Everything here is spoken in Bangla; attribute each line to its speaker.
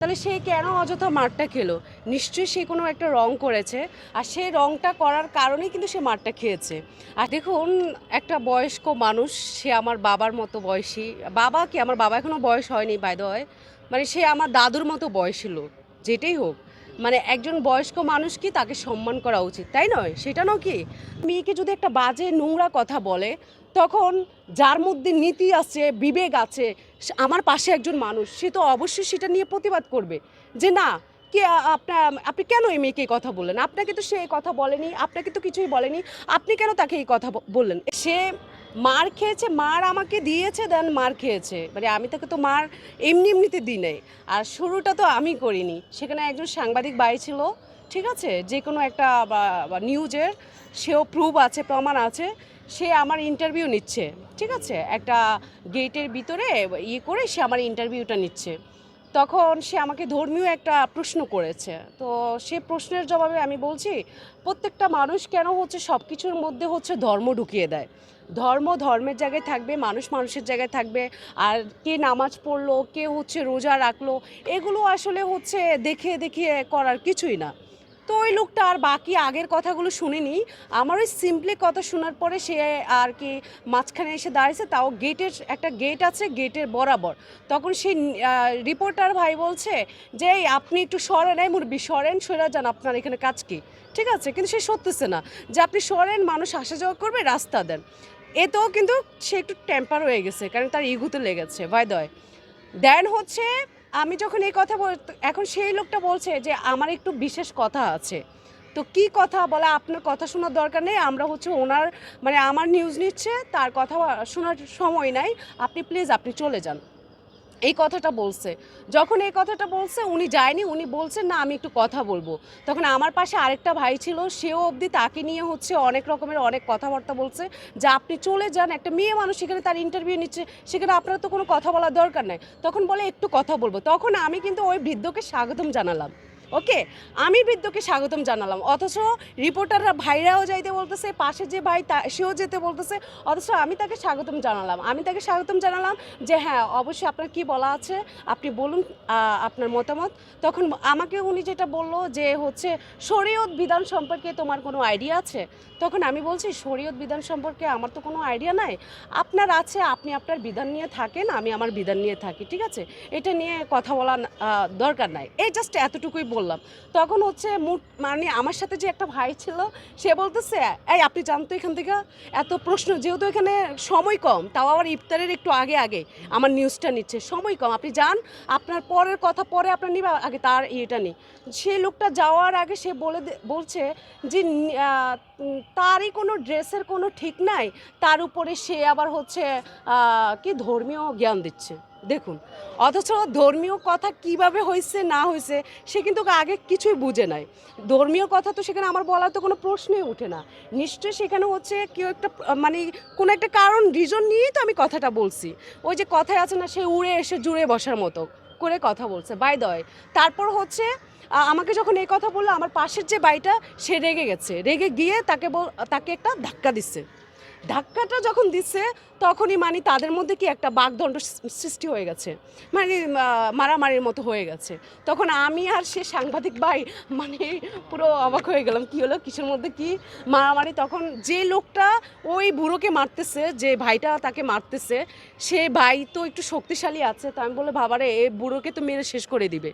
Speaker 1: তাহলে সে কেন অযথা মারটা খেলো? নিশ্চয়ই সে কোনো একটা রং করেছে। আর সেই রংটা করার কারণেই কিন্তু সে মারটা খেয়েছে। আর দেখুন, একটা বয়স্ক মানুষ, সে আমার বাবার মতো বয়সী। বাবা কি, আমার বাবা এখনো বয়স হয়নি বাই দ্য ওয়ে। মানে সে আমার দাদুর মতো বয়সী লোক। যেটাই হোক। মানে একজন বয়স্ক মানুষ কি, তাকে সম্মান করা উচিত, তাই নয়? সেটা নয় কি? মেয়েকে যদি একটা বাজে নোংরা কথা বলে, তখন যার মধ্যে নীতি আছে, বিবেক আছে, আমার পাশে একজন মানুষ, সে তো অবশ্যই সেটা নিয়ে প্রতিবাদ করবে যে না, কে আপনি কেন এই মেয়েকে এই কথা বললেন? আপনাকে তো সে এই কথা বলেনি, আপনাকে তো কিছুই বলেনি, আপনি কেন তাকে এই কথা বললেন? সে মার খেয়েছে, মার আমাকে দিয়েছে, দেন মার খেয়েছে। মানে আমি তাকে তো মার এমনি এমনিতে দিই নাই। আর শুরুটা তো আমি করিনি, সেখানে একজন সাংবাদিক ভাই ছিল, ঠিক আছে, যে কোনো একটা নিউজের, সেও প্রুফ আছে, প্রমাণ আছে, সে আমার ইন্টারভিউ নিচ্ছে, ঠিক আছে, একটা গেটের ভিতরে করে সে আমার ইন্টারভিউটা নিচ্ছে। তখন সে আমাকে ধর্মীয় একটা প্রশ্ন করেছে। তো সে প্রশ্নের জবাবে আমি বলছি, প্রত্যেকটা মানুষ কেন হচ্ছে সব কিছুর মধ্যে হচ্ছে ধর্ম ঢুকিয়ে দেয়? ধর্ম ধর্মের জায়গায় থাকবে, মানুষ মানুষের জায়গায় থাকবে। আর কে নামাজ পড়লো, কে হচ্ছে রোজা রাখলো, এগুলো আসলে হচ্ছে দেখে দেখিয়ে করার কিছুই না। তো ওই লোকটা আর বাকি আগের কথাগুলো শুনিনি। আমার ওই সিম্পলি কথা শোনার পরে সে আর কি মাঝখানে এসে দাঁড়িয়েছে, তাও গেটের একটা গেট আছে, গেটের বরাবর। তখন সেই রিপোর্টার ভাই বলছে যে এই আপনি একটু সরেন, এই মুরব্বি সরেন, সরে যান, আপনার এখানে কাজ কি? ঠিক আছে, কিন্তু সে সরতেছে না যে আপনি সরেন, মানুষ আসা যাওয়া করবে, রাস্তা দেন। এতেও কিন্তু সে একটু টেম্পার হয়ে গেছে, কারণ তার ইগুতে লেগেছে বাই দ্য ওয়ে। দেন হচ্ছে আমি যখন এই কথা এখন সেই লোকটা বলছে যে আমার একটু বিশেষ কথা আছে। তো কি কথা বলে, আপনার কথা শোনার দরকার নেই, আমরা হচ্ছে ওনার, মানে আমার নিউজ নিচ্ছে, তার কথা শোনার সময় নাই, আপনি প্লিজ আপনি চলে যান, এই কথাটা বলছে। যখন এই কথাটা বলছে, উনি যায়নি, উনি বলছেন না আমি একটু কথা বলবো। তখন আমার পাশে আরেকটা ভাই ছিল, সেও অবধি তাকে নিয়ে হচ্ছে অনেক রকমের অনেক কথাবার্তা বলছে যে আপনি চলে যান, একটা মেয়ে মানুষ সেখানে তার ইন্টারভিউ নিচ্ছে, সেখানে আপনার তো কোনো কথা বলার দরকার নেই। তখন বলে একটু কথা বলবো, তখন আমি কিন্তু ওই বৃদ্ধকে স্বাগতম জানালাম। ওকে, আমি বৃদ্ধকে স্বাগতম জানালাম, অথচ রিপোর্টাররা ভাইরাও যাইতে বলতেছে, পাশে যে ভাই সেও যেতে বলতেছে, অথচ আমি তাকে স্বাগতম জানালাম। আমি তাকে স্বাগতম জানালাম যে হ্যাঁ অবশ্যই আপনার কি বলা আছে, আপনি বলুন আপনার মতামত। তখন আমাকে উনি যেটা বলল যে হচ্ছে শরীয়ত বিধান সম্পর্কে তোমার কোনো আইডিয়া আছে? তখন আমি বলছি শরীয়ত বিধান সম্পর্কে আমার তো কোনো আইডিয়া নাই। আপনার আছে, আপনি আপনার বিধান নিয়ে থাকেন, আমি আমার বিধান নিয়ে থাকি, ঠিক আছে, এটা নিয়ে কথা বলা দরকার নাই, এই জাস্ট এতটুকুই বললাম। তখন হচ্ছে মানে আমার সাথে যে একটা ভাই ছিল, সে বলতেছে এই আপনি জানতো এখান থেকে, এত প্রশ্ন, যেহেতু এখানে সময় কম, তাও আবার ইফতারের একটু আগে আগে আমার নিউজটা নিচ্ছে, সময় কম, আপনি যান, আপনার পরের কথা পরে আপনার নিবে, আগে তার ইয়েটা নেই। সেই লোকটা যাওয়ার আগে সে বলছে যে তারই কোনো ড্রেসের কোনো ঠিক নাই, তার উপরে সে আবার হচ্ছে কি ধর্মীয় জ্ঞান দিচ্ছে। দেখুন, অথচ ধর্মীয় কথা কিভাবে হয়েছে না হয়েছে সে কিন্তু আগে কিছুই বুঝে নাই। ধর্মীয় কথা তো সেখানে আমার বলার তো কোনো প্রশ্নই ওঠে না। নিশ্চয়ই সেখানে হচ্ছে কেউ একটা মানে কোনো একটা কারণ রিজন নিয়েই তো আমি কথাটা বলছি। ওই যে কথায় আছে না, সে উড়ে এসে জুড়ে বসার মতো করে কথা বলছে বাই দ্য ওয়ে। তারপর হচ্ছে আমাকে যখন এই কথা বললো, আমার পাশের যে বাইটা, সে রেগে গেছে, রেগে গিয়ে তাকে একটা ধাক্কা দিচ্ছে। ধাক্কাটা যখন দিচ্ছে, তখনই মানে তাদের মধ্যে কি একটা বাকদণ্ড সৃষ্টি হয়ে গেছে, মানে মারামারির মতো হয়ে গেছে। তখন আমি আর সে সাংবাদিক ভাই মানে পুরো অবাক হয়ে গেলাম, কি হলো, কিসের মধ্যে কি মারামারি। তখন যে লোকটা ওই বুড়োকে মারতেছে, যে ভাইটা তাকে মারতেছে, সে ভাই তো একটু শক্তিশালী আছে, তো আমি বলে বাবারে, এ বুড়োকে তো মেরে শেষ করে দিবে।